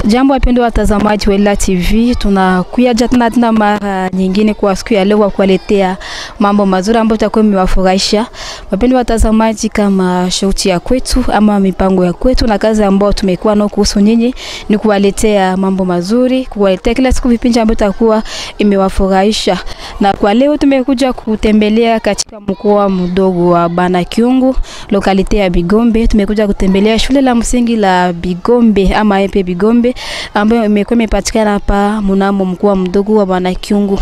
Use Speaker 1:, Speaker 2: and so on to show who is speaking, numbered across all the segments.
Speaker 1: Jambo wapendwa watazamaji wa Ela TV, tunakuja tena mara nyingine kwa siku ya leo kuwaletea mambo mazuri ambayo tutakuwa mmewafurahisha. Wapendwa watazamaji, kama shauti ya kwetu ama mipango ya kwetu na kazi ambayo tumekuwa nao kuhusu nyinyi ni kuwaletea mambo mazuri, kuwaletea kila siku vipindi ambavyo tutakuwa imewafurahisha. Na kwa leo tumekuja kutembelea katika mkoa mdogo wa Banakyungu, lokalite ya Bigombe. Tumekuja kutembelea shule la msingi la Bigombe ama EP Bigombe ambayo imekuwa imepatikana hapa mnamo mkoa mdogo wa Banakyungu.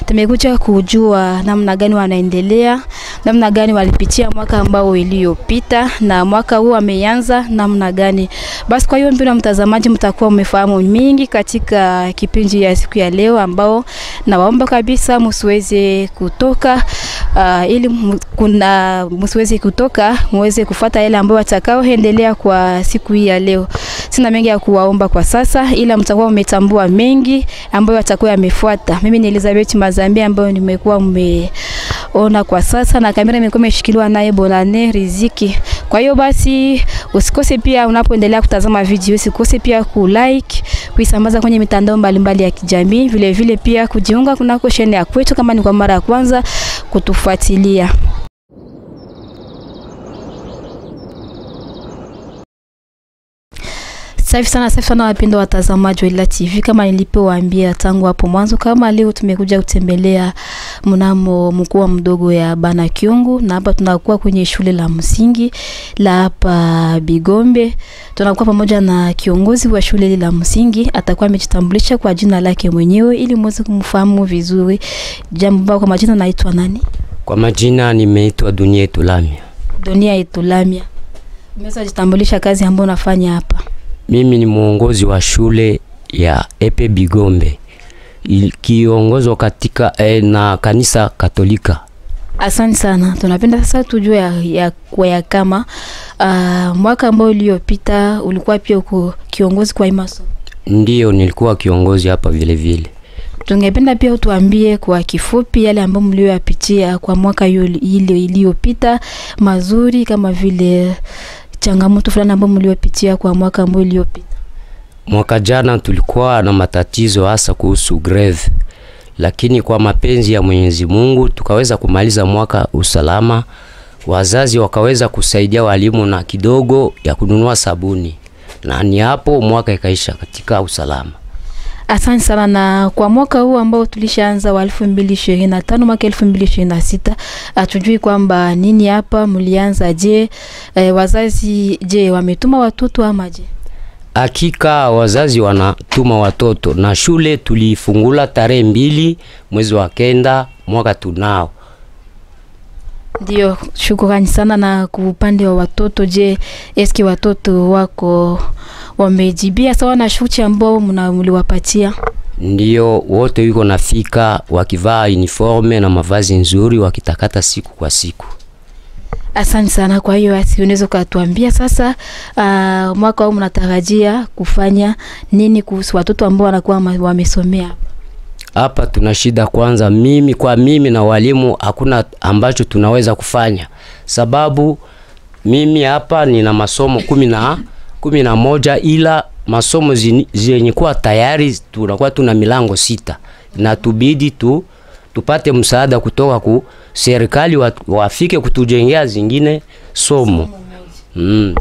Speaker 1: Tumekuja kujua namna gani wanaendelea, namna gani walipitia mwaka ambao iliyopita na mwaka huu ameanza namna gani. Basi kwa hiyo mpendwa mtazamaji, mtakuwa umefahamu mingi katika kipindi ya siku ya leo, ambao nawaomba kabisa msiweze kutoka ili msiweze kutoka, muweze kufuata yale ambayo watakaoendelea kwa siku hii ya leo. Sina mengi ya kuwaomba kwa sasa, ila mtakuwa umetambua mengi ambayo watakuwa yamefuata. Mimi ni Elizabeth Mazambi ambayo nimekuwa ona kwa sasa, na kamera imekuwa imeshikiliwa naye Bonane Riziki. Kwa hiyo basi usikose pia unapoendelea kutazama video, usikose pia kulike, kuisambaza kwenye mitandao mbalimbali ya kijamii, vile vile pia kujiunga kunako channel ya kwetu kama ni kwa mara ya kwanza kutufuatilia. Safi sana wapendwa watazamaji wa Ela TV, kama nilipowaambia tangu hapo mwanzo, kama leo tumekuja kutembelea mnamo mkoa mdogo ya Banakyungu, na hapa tunakuwa kwenye shule la msingi la hapa Bigombe. Tunakuwa pamoja na kiongozi wa shule la msingi, atakuwa amejitambulisha kwa jina lake mwenyewe ili muweze kumfahamu vizuri. Jambo, kwa majina naitwa nani?
Speaker 2: Kwa majina nimeitwa Dunia Itulamia. Dunia
Speaker 1: Itulamia. Umeweza jitambulisha kazi ambayo unafanya hapa?
Speaker 2: Mimi ni muongozi wa shule ya EP Bigombe, kiongozwa katika na kanisa Katolika.
Speaker 1: Asante sana. Tunapenda sasa tujue ya kama mwaka ambao uliopita ulikuwa pia uko kiongozi kwa imaso?
Speaker 2: Ndiyo, nilikuwa kiongozi hapa vile vile.
Speaker 1: Tungependa pia utuambie kwa kifupi yale ambayo mlioyapitia kwa mwaka ile iliyopita, mazuri kama vile changamoto fulani ambayo mliopitia kwa mwaka ambao uliopita.
Speaker 2: Mwaka jana tulikuwa na matatizo hasa kuhusu greve, lakini kwa mapenzi ya Mwenyezi Mungu tukaweza kumaliza mwaka usalama. Wazazi wakaweza kusaidia walimu na kidogo ya kununua sabuni, na ni hapo mwaka ikaisha katika usalama.
Speaker 1: Asante sana. Na kwa mwaka huu ambao tulishaanza wa 2025 mwaka 2026, atujui kwamba nini hapa mlianza. Je, wazazi wametuma watoto ama je?
Speaker 2: Hakika wazazi wanatuma watoto, na shule tulifungula tarehe 2 mwezi wa 9 mwaka tunao.
Speaker 1: Ndio, shukrani sana. Na kwa upande wa watoto, je, eski watoto wako wamejibia sawa na shuti ambao mliwapatia?
Speaker 2: Ndio, wote yuko nafika wakivaa uniforme na mavazi nzuri, wakitakata siku kwa siku.
Speaker 1: Asante sana. Kwa hiyo unaweza kutuambia sasa mwaka huu mnatarajia kufanya nini kuhusu watoto ambao wanakuwa wamesomea?
Speaker 2: Hapa tuna shida kwanza, mimi na walimu hakuna ambacho tunaweza kufanya, sababu mimi hapa nina masomo 11, ila masomo zenye kuwa tayari tunakuwa tuna milango 6, na tubidi tupate msaada kutoka ku serikali wafike kutujengea zingine somo.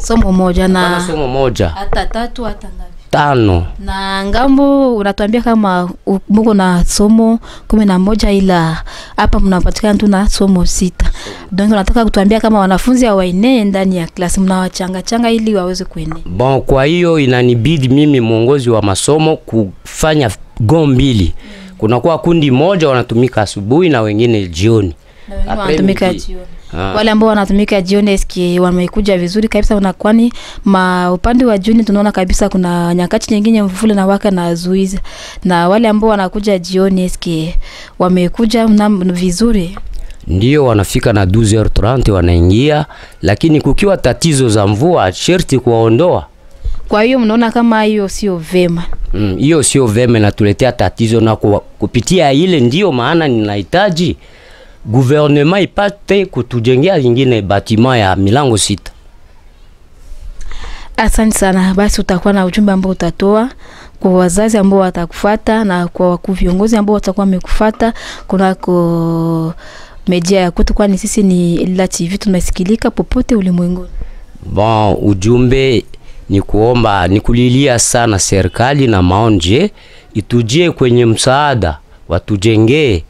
Speaker 1: Somo moja na
Speaker 2: somo moja
Speaker 1: hata 3 hata
Speaker 2: 5.
Speaker 1: Na ngambo unatuambia kama mko na somo 11, ila hapa mnapatikana tu na somo 6. Donc unataka kutuambia kama wanafunzi hawaenee ndani ya klasi, mnawachanga ili waweze kuenea.
Speaker 2: Bon, kwa hiyo inanibidi mimi muongozi wa masomo kufanya gombili. Kuna kwa kundi moja wanatumika asubuhi na wengine jioni.
Speaker 1: Na wanatumika jioni. Wale ambao wanatumika jioni eski wamekuja vizuri kabisa, na kwani upande wa jioni tunaona kabisa kuna nyakati nyingine mvule na waka na zuiza. Na wale ambao wanakuja jioni eski wamekuja vizuri?
Speaker 2: Ndio, wanafika na 12h30 wanaingia, lakini kukiwa tatizo za mvua sherti kuwaondoa.
Speaker 1: Kwa hiyo mnaona kama hiyo sio vema?
Speaker 2: Hiyo sio vema, na tuletea tatizo, na kupitia ile ndio maana ninahitaji gouvernement ipate kutujengea nyingine batima ya milango 6.
Speaker 1: Asante sana. Basi utakuwa na ujumbe ambao utatoa kwa wazazi ambao watakufuata na kwa viongozi ambao watakuwa wamekufuata kunako media ya kwetu, kwani sisi ni Elila TV tunasikilika popote ulimwenguni.
Speaker 2: Bon, ujumbe ni kuomba, ni kulilia sana serikali na maonje itujie kwenye msaada, watujengee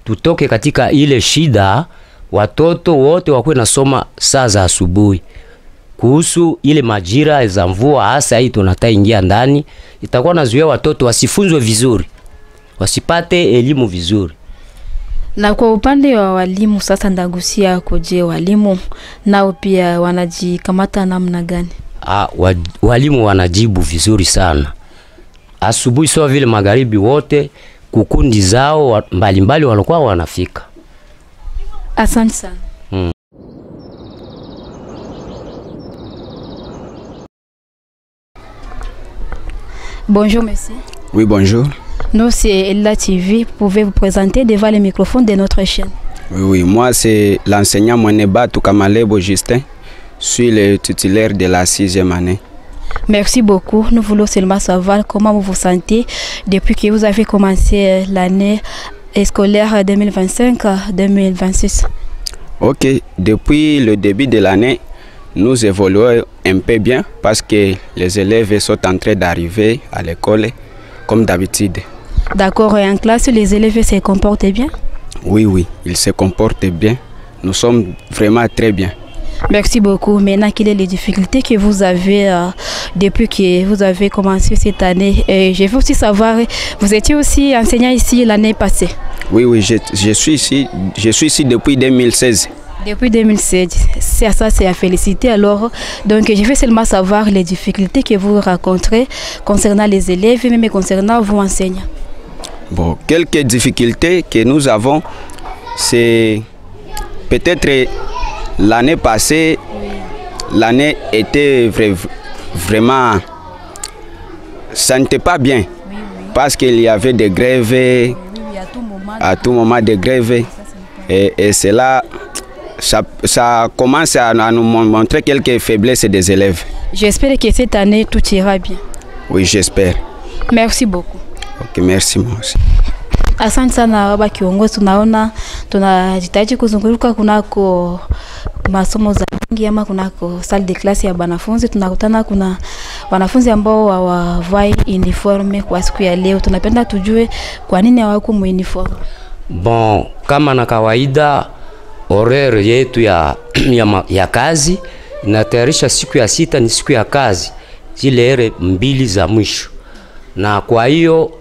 Speaker 2: tutoke katika ile shida, watoto wote wakwe nasoma saa za asubuhi. Kuhusu ile majira za mvua hasa hii tunataingia ndani, itakuwa nazuia watoto wasifunzwe vizuri, wasipate elimu vizuri.
Speaker 1: Na kwa upande wa walimu sasa ndagusia koje walimu nao pia wanajikamata namna gani?
Speaker 2: Walimu wanajibu vizuri sana. Asubuhi sawa vile magharibi wote kukundi zao mbalimbali walikuwa wanafika.
Speaker 1: Asante sana. Bonjour monsieur.
Speaker 3: Oui, bonjour.
Speaker 1: Nous c'est Elila TV, pouvez vous présenter devant le microphone de notre chaîne?
Speaker 3: Oui, moi c'est l'enseignant Mweneba Tukamalebo Justin. Je suis le titulaire de la 6e année.
Speaker 1: Merci beaucoup. Nous voulons seulement savoir comment vous vous sentez depuis que vous avez commencé l'année scolaire 2025-2026.
Speaker 3: Ok, depuis le début de l'année, nous évoluons un peu bien parce que les élèves sont en train d'arriver à l'école comme d'habitude.
Speaker 1: D'accord, et en classe, les élèves se comportent bien?
Speaker 3: Oui, ils se comportent bien. Nous sommes vraiment très bien.
Speaker 1: Merci beaucoup. Maintenant, quelles sont les difficultés que vous avez depuis que vous avez commencé cette année? Et je veux aussi savoir, vous étiez aussi enseignant ici l'année passée?
Speaker 3: Oui, je suis ici depuis 2016.
Speaker 1: Depuis 2016, c'est ça, c'est à féliciter. Alors, donc je veux seulement savoir les difficultés que vous rencontrez concernant les élèves, même concernant vos enseignants.
Speaker 3: Bon, quelques difficultés que nous avons, c'est peut-être l'année passée, l'année était vraiment, ça n'était pas bien, parce qu'il y avait des grèves, à tout moment des grèves, et cela, ça commence à nous montrer quelques faiblesses des élèves.
Speaker 1: J'espère que cette année tout ira bien.
Speaker 3: Oui, j'espère.
Speaker 1: Merci beaucoup.
Speaker 3: Ok, merci moi aussi.
Speaker 1: Asante sana baba kiongozi, tunaona tunajitahidi kuzunguruka kunako masomo za mingi ama kunako salle de classe ya wanafunzi. Tunakutana kuna wanafunzi ambao hawavai uniforme kwa siku ya leo. Tunapenda tujue kwa nini hawako mu uniforme.
Speaker 2: Bon, kama na kawaida horaire yetu ya kazi inatayarisha siku ya 6 ni siku ya kazi, zile ere 2 za mwisho. Na kwa hiyo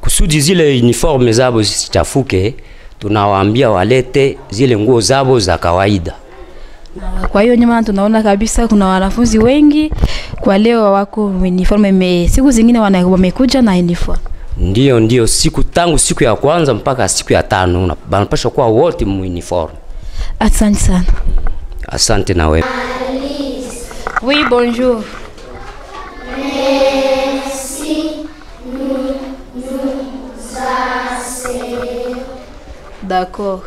Speaker 2: kusudi zile uniforme zabo zisichafuke, tunawaambia walete zile nguo zabo za kawaida.
Speaker 1: Kwa hiyo nyuma tunaona kabisa kuna wanafunzi wengi kwa leo wako uniforme, siku zingine wamekuja na uniforme.
Speaker 2: Ndio tangu siku ya kwanza mpaka siku ya 5 banapaswa kuwa wote mu uniforme.
Speaker 1: Asante sana.
Speaker 2: Asante na wewe.
Speaker 1: Oui, bonjour. D'accord.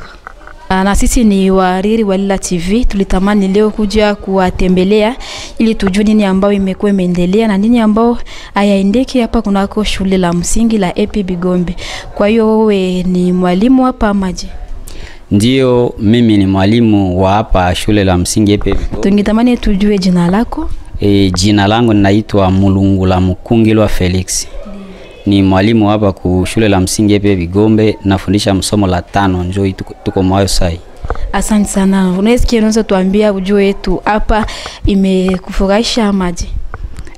Speaker 1: Na sisi ni wariri wa Elila TV, tulitamani leo kuja kuwatembelea ili tujue nini ambao imekuwa imeendelea na nini ambao hayaendeki hapa kunako shule la msingi la EP Bigombe. Kwa hiyo wewe ni mwalimu hapa maji?
Speaker 4: Ndio, mimi ni mwalimu wa hapa shule la msingi EP Bigombe.
Speaker 1: Tungetamani tujue jina lako?
Speaker 4: Jina langu ninaitwa Mulungula Mukungilwa Felix. Ni mwalimu hapa ku shule la msingi EP Bigombe, nafundisha msomo la 5, njoo tuko mwayo sai.
Speaker 1: Asante sana. Unaweza tuambia ujue yetu hapa imekufurahisha maji?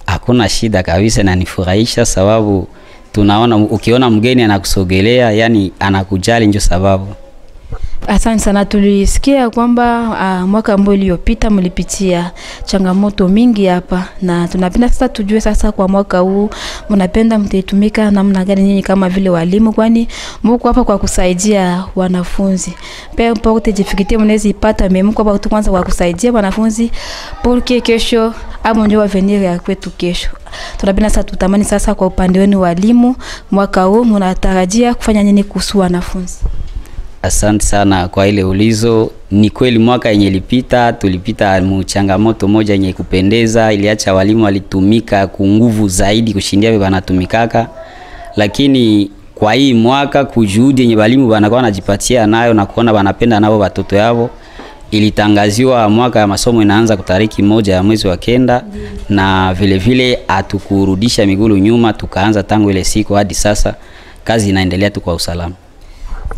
Speaker 4: Hakuna shida kabisa, na nifurahisha sababu tunaona ukiona mgeni anakusogelea, yani anakujali, ndio sababu.
Speaker 1: Asante sana. Tulisikia kwamba mwaka ambao uliopita mlipitia changamoto mingi hapa, na tunapenda sasa tujue sasa kwa mwaka huu mnapenda mtaitumika namna gani nyinyi kama vile walimu, kwani mko hapa kwa kusaidia wanafunzi. Peu importe difficulté mnaweza ipata, mais mko hapa kwanza kwa kusaidia wanafunzi pour que kesho au ndio avenir ya kwetu kesho. Tunapenda sasa tutamani sasa kwa upande wenu walimu, mwaka huu mnatarajia kufanya nini kuhusu wanafunzi?
Speaker 4: Asante sana kwa ile ulizo. Ni kweli mwaka yenye ilipita tulipita changamoto moja yenye kupendeza, iliacha walimu walitumika kwa nguvu zaidi kushindia vile wanatumikaka. Lakini kwa hii mwaka kujuhudi yenye walimu wanakuwa wanajipatia nayo na kuona wanapenda nao watoto yao, ilitangaziwa mwaka ya masomo inaanza kutariki 1 ya mwezi wa kenda, na vile vile atukurudisha migulu nyuma, tukaanza tangu ile siku hadi sasa kazi inaendelea tu kwa usalama.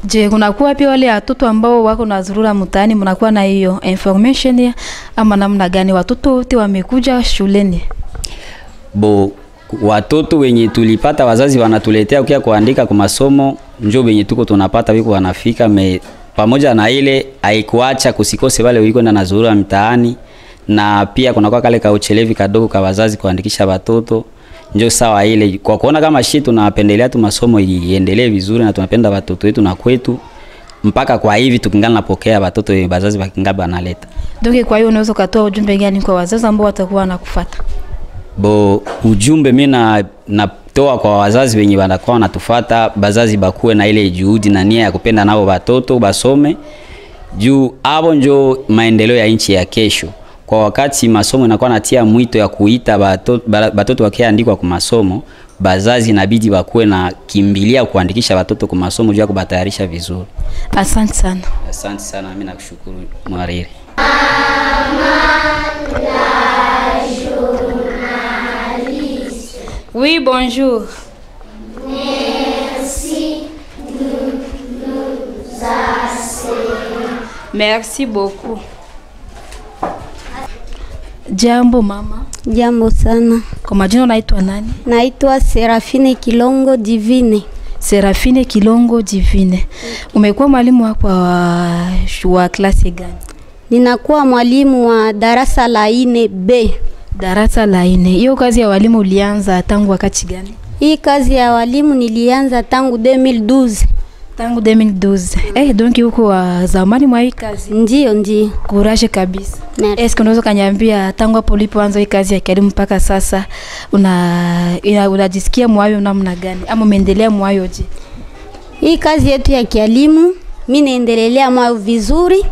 Speaker 1: Je, kunakuwa pia wale watoto ambao wako na zurura mtaani, mnakuwa na hiyo information ama namna gani watoto wote wamekuja shuleni?
Speaker 4: Watoto wenye tulipata wazazi wanatuletea ukia kuandika kwa masomo, njoo wenye tuko tunapata wiko wanafika pamoja na ile haikuacha kusikose wale wiko na zurura mtaani, na pia kunakuwa kale ka uchelevi kadogo kwa wazazi kuandikisha watoto. Njoo sawa ile kwa kuona kama shit tunapendelea tu masomo iendelee vizuri na tunapenda watoto wetu na kwetu, mpaka kwa hivi tukingana napokea watoto wenye wazazi wakingaba analeta.
Speaker 1: Ndio, kwa hiyo unaweza kutoa ujumbe gani kwa wazazi ambao watakuwa wanakufuata?
Speaker 4: Ujumbe mimi natoa kwa wazazi wenye wanakuwa wanatufuata, bazazi bakuwe na ile juhudi na nia ya kupenda nao watoto basome, juu hapo ndio maendeleo ya nchi ya kesho. Kwa wakati masomo inakuwa natia mwito ya kuita watoto wakiandikwa kwa masomo, bazazi inabidi wakuwe na kimbilia kuandikisha watoto kwa masomo juu ya kubatayarisha vizuri.
Speaker 1: Asante sana.
Speaker 4: Asante sana, mimi nakushukuru Mwariri.
Speaker 1: Oui, bonjour.
Speaker 5: Merci.
Speaker 1: Merci beaucoup. Jambo mama.
Speaker 5: Jambo sana.
Speaker 1: Kwa majina unaitwa nani?
Speaker 5: Naitwa Serafine Kilongo Divine.
Speaker 1: Serafine Kilongo Divine. Umekuwa mwalimu wako wa klasi gani?
Speaker 5: Ninakuwa mwalimu wa darasa la 4B.
Speaker 1: Darasa la 4. Hiyo kazi ya walimu ulianza tangu wakati gani?
Speaker 5: Hii kazi ya walimu nilianza tangu 2012.
Speaker 1: Tangu 2012. Donc huko wa zamani mwa hii kazi?
Speaker 5: Ndio.
Speaker 1: Courage kabisa.
Speaker 5: Merci.
Speaker 1: Unaweza kaniambia tangu hapo ulipoanza hii kazi ya kielimu mpaka sasa unajisikia moyo namna gani ama umeendelea moyo je?
Speaker 5: Hii kazi yetu ya kielimu mimi naendelea moyo vizuri.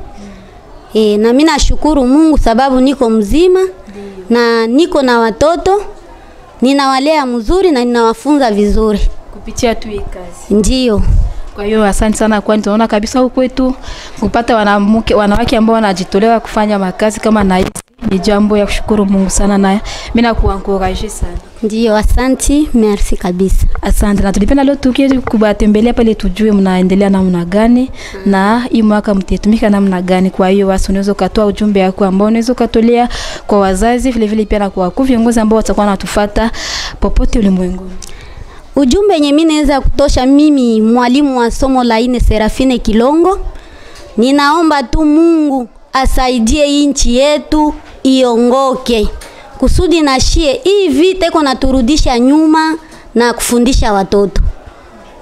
Speaker 5: Na mimi nashukuru Mungu sababu niko mzima na niko na watoto, ninawalea mzuri na ninawafunza vizuri
Speaker 1: kupitia tu hii kazi.
Speaker 5: Ndio.
Speaker 1: Kwa hiyo asante sana, kwani tunaona kabisa huko kwetu kupata wanawake ambao wanajitolewa kufanya makazi kama na hizi ni jambo ya kushukuru Mungu sana, na mimi nakuencourage sana.
Speaker 5: Ndio, asante, merci kabisa.
Speaker 1: Asante, na tulipenda leo tukije kubatembelea pale tujue mnaendelea namna gani na hii mwaka mtetumika namna gani. Kwa hiyo basi unaweza kutoa ujumbe wako ambao unaweza kutolea kwa wazazi vile vile pia na kwa viongozi ambao watakuwa wanatufuata popote ulimwenguni.
Speaker 5: Ujumbe yenye mimi naweza kutosha, mimi mwalimu wa somo la 4 Serafine Kilongo, ninaomba tu Mungu asaidie nchi yetu iongoke kusudi na shie hii vita iko naturudisha nyuma na kufundisha watoto.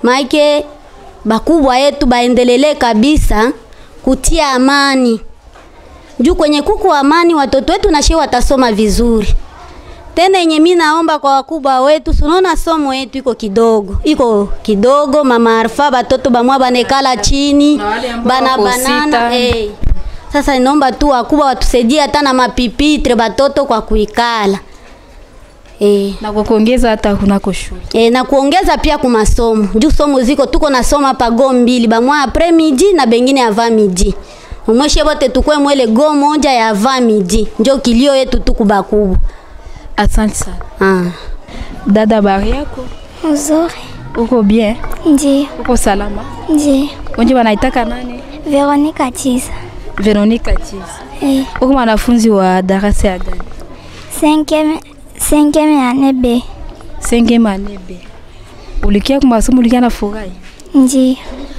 Speaker 5: Maike bakubwa yetu baendelele kabisa kutia amani. Juu kwenye kuku amani watoto wetu na shie watasoma vizuri. Tena yenye mimi naomba kwa wakubwa wetu, unaona somo yetu iko kidogo, mama Arfa batoto bamwa banekala chini, banana. Sasa naomba tu wakubwa watusaidie hata na mapipitre batoto kwa kuikala.
Speaker 1: Na kuongeza hata kunako shule.
Speaker 5: Na kuongeza pia kwa masomo. Juu somo ziko tuko nasoma pa go 2, bamwa après midi na bengine avant midi. Umweshe bote tukwe mwele go moja ya avant midi. Ndio kilio yetu tukubakubwa.
Speaker 1: Asante sana. Dada, bari yako?
Speaker 6: Nzuri.
Speaker 1: Uko bien?
Speaker 6: Ndiyo.
Speaker 1: Uko salama?
Speaker 6: Ndiyo.
Speaker 1: Unje wanaitaka nani?
Speaker 6: Veronica Chiza.
Speaker 1: Veronica Chiza. Uko mwanafunzi wa darasa ya gani?
Speaker 6: 5e année B.
Speaker 1: 5e année B. Ulikia kwa masomo ulikia na furahi?
Speaker 6: Ndiyo.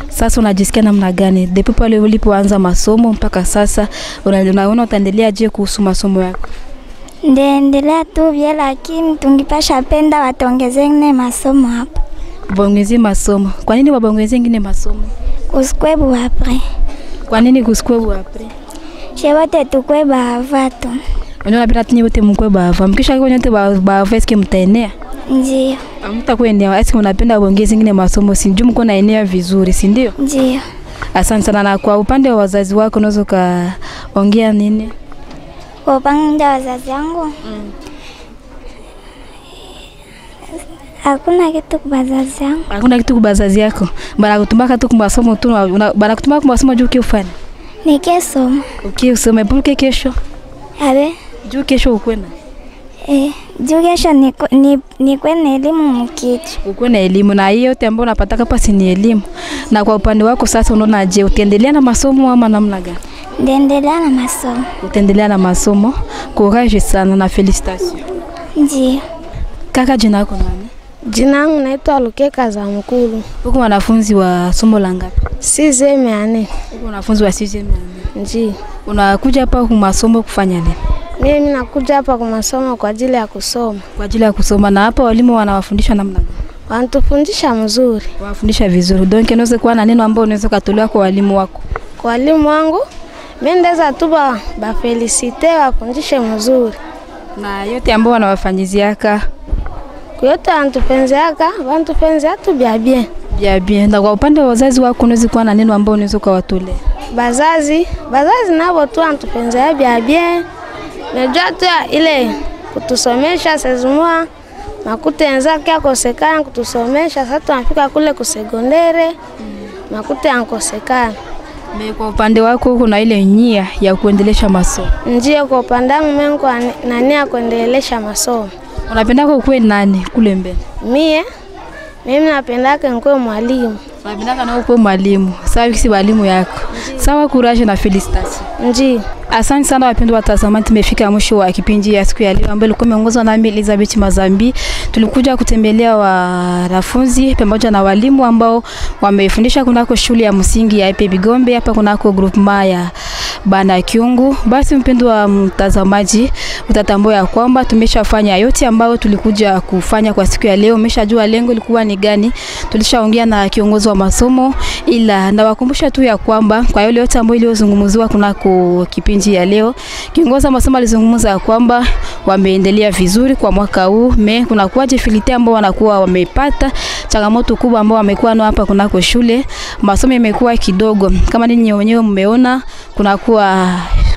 Speaker 1: Sasa unajisikia namna gani? Depuis pale ulipoanza masomo mpaka sasa unaona utaendelea je kuhusu masomo yako?
Speaker 6: Ndaendelea tu vile, lakini tungipasha penda watongeze ngine masomo hapo.
Speaker 1: Bongeze masomo. Kwa nini wabongeze ngine masomo?
Speaker 6: Kusikwebu apre.
Speaker 1: Kwa nini kusikwebu apre?
Speaker 6: Shewote tukwe bavato.
Speaker 1: Unaona bila tini wote mkwe bava. Mkisha kwa nyote bava eske mtaenea?
Speaker 6: Ndiyo.
Speaker 1: Mtakuenea. Eske unapenda bongeze ngine masomo si njoo mko naenea vizuri, si ndio?
Speaker 6: Ndiyo.
Speaker 1: Asante sana. Na kwa upande wa wazazi wako unaweza kaongea nini?
Speaker 6: Kwa upande wa wazazi wangu hakuna kitu kwa wazazi wangu.
Speaker 1: Hakuna kitu kwa wazazi yako. Banakutumaka tu kwa masomo tu, banakutumaka kwa masomo juu kiufanya.
Speaker 6: Ni kesho.
Speaker 1: Ukisoma pulke kesho.
Speaker 6: Abe.
Speaker 1: Juu kesho ukwenda.
Speaker 6: Juu kesho ni kwenda elimu mkitu.
Speaker 1: Ukwenda elimu na hiyo yote ambayo unapata hapa si ni elimu. Na kwa upande wako sasa unaona je, utaendelea na masomo ama namna gani?
Speaker 6: Ndaendelea na masomo.
Speaker 1: Utaendelea na masomo. Courage sana na felicitation.
Speaker 6: Ndio.
Speaker 1: Kaka, jina lako nani?
Speaker 7: Jina langu naitwa Lukeka za Mkulu.
Speaker 1: Uko wanafunzi wa somo la ngapi?
Speaker 7: CZM4.
Speaker 1: Uko wanafunzi wa CZM4.
Speaker 7: Ndio.
Speaker 1: Unakuja hapa kwa masomo kufanya nini?
Speaker 7: Mimi nakuja hapa kwa masomo kwa ajili ya kusoma.
Speaker 1: Kwa ajili ya kusoma. Na hapa walimu wanawafundisha namna gani?
Speaker 7: Wanatufundisha mzuri.
Speaker 1: Wanafundisha vizuri. Donc unaweza kuwa na neno ambalo unaweza kutolewa kwa walimu wako?
Speaker 7: Kwa walimu wangu mimi ndeza tu ba felicite wafundishe mzuri.
Speaker 1: Na yote ambao wanawafanyiziaka
Speaker 7: kwa yote wanatupenzea tu bia bien.
Speaker 1: Bia bien. Na kwa upande wa wazazi wako unaweza kuwa na neno ambalo unaweza kuwatolea?
Speaker 7: Bazazi nabo tu wanatupenzea bia bien. Najua tu ile kutusomesha sezumwa makute nzake akosekana kutusomesha, sasa tunafika kule kusegondere makute ankosekana.
Speaker 1: Kwa upande wako kuna ile nia ya kuendelesha masomo?
Speaker 7: Ndio, kwa upande wangu mimi na nia kuendelesha masomo.
Speaker 1: Unapenda kuwa nani kule mbele?
Speaker 7: Mimi napenda kuwa mwalimu.
Speaker 1: Unapenda na kuwa mwalimu. Sawa, kisi walimu yako. Sawa, courage na felicitation.
Speaker 7: Ndio.
Speaker 1: Asante sana wapendwa watazamaji, tumefika mwisho wa kipindi ya siku ya leo ambayo ilikuwa imeongozwa na Elizabeth Mazambi. Tulikuja kutembelea wanafunzi pamoja na walimu ambao wamefundisha kunako shule ya msingi ya Epe Bigombe hapa kunako groupement ya Bana Kyungu. Basi mpendwa mtazamaji, utatambua ya kwamba tumeshafanya yote ambayo tulikuja kufanya kwa siku ya leo. Umeshajua lengo lilikuwa ni gani. Tulishaongea na kiongozi wa masomo, ila nawakumbusha tu ya kwamba kwa yale yote ambayo iliyozungumziwa kunako kipindi ya leo, kiongozi wa masomo alizungumza kwamba wameendelea vizuri kwa mwaka huu. Kuna kuaje filite ambao wanakuwa wamepata changamoto kubwa ambao wamekuwa nao hapa kunako shule. Masomo yamekuwa kidogo kama ninyi wenyewe mmeona, kuna kuwa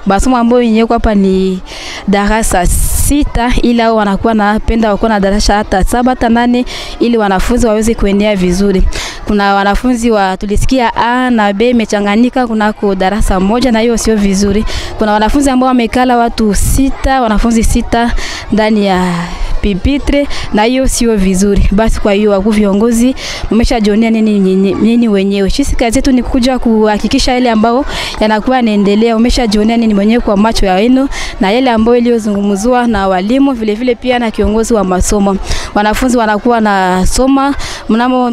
Speaker 1: masomo ambayo yenyewe hapa ni darasa 6 ila wanakuwa napenda wako na darasa hata 7 hata 8 ili wanafunzi waweze kuendelea vizuri. Kuna wanafunzi tulisikia A na B imechanganyika kunako darasa moja, na hiyo sio vizuri. Kuna wanafunzi ambao wamekala watu 6, wanafunzi 6 ndani ya pipitre, na hiyo sio vizuri. Basi kwa hiyo wakuu viongozi mmeshajionea nini wenyewe. Sisi kazi yetu ni kuja kuhakikisha ile ambao yanakuwa yanaendelea. Umeshajionea nini mwenyewe kwa macho ya wenu, na yale ambao iliyozungumzwa na walimu vile pia na kiongozi wa masomo. Wanafunzi wanakuwa na soma mnamo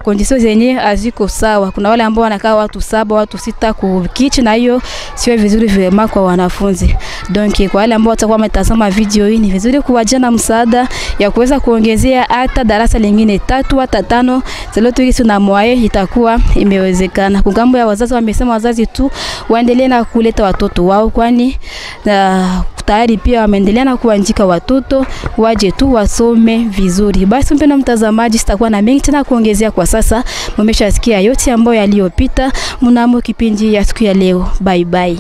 Speaker 1: conditions zenye haziko sawa. Kuna wale ambao wanakaa watu 7 watu 6 kukichi, na hiyo sio vizuri vema kwa wanafunzi. Donc kwa wale ambao watakuwa wametazama video hii, ni vizuri kuwajana msaada ya kuweza kuongezea hata darasa lingine 3 hata 5 zelotu hizo, na mwae itakuwa imewezekana. Kungambo ya wazazi wamesema wazazi tu waendelee na kuleta watoto wao, kwani tayari pia wameendelea na kuandika watoto waje tu wasome vizuri. Basi mpendwa mtazamaji, sitakuwa na mengi tena kuongezea kwa sasa. Mmeshasikia yote ambayo yaliyopita mnamo kipindi ya siku ya leo. Bye bye.